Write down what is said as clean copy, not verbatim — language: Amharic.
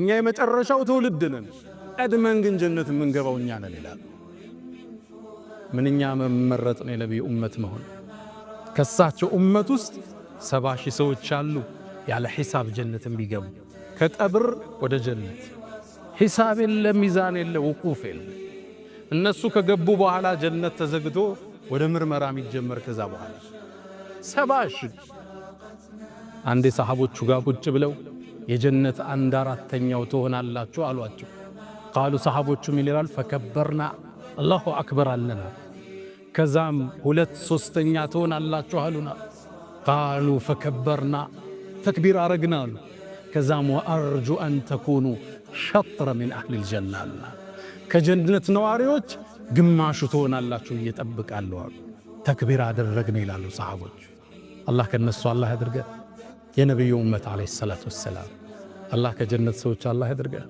እኛ የመጨረሻው ትውልድ ነን፣ ቀድመን ግን ጀነት የምንገባው እኛ ነን ይላል። ምንኛ መመረጥ ነው የነቢዩ ኡመት መሆን። ከሳቸው ኡመት ውስጥ 70,000 ሰዎች አሉ ያለ ሒሳብ ጀነት የሚገቡ ከቀብር ወደ ጀነት። ሒሳብ የለ፣ ሚዛን የለ፣ ውቁፍ የለ። እነሱ ከገቡ በኋላ ጀነት ተዘግቶ ወደ ምርመራ የሚጀመር ከዛ በኋላ 70,000 አንዴ ሰሃቦቹ ጋር ቁጭ ብለው የጀነት 1/4ኛው ትሆናላችሁ አሏቸው። ቃሉ ሰሃቦቹ ምን ይላል? ፈከበርና አላሁ አክበር አለና። ከዛም 2/3ኛ ትሆናላችሁ አሉና። ቃሉ ፈከበርና ተክቢር አረግና አሉ። ከዛም ወአርጁ አን ተኩኑ ሸጥረ ሚን አህሊል ጀና አሉና። ከጀነት ነዋሪዎች ግማሹ ትሆናላችሁ እየጠብቃለሁ አሉ። ተክቢር አደረግን ይላሉ ሰሃቦች። አላህ ከነሱ አላህ ያድርገን። የነቢዩ ኡመት ዓለይሂ ሰላቱ ወሰላም አላህ ከጀነት ሰዎች አላህ ያድርገን።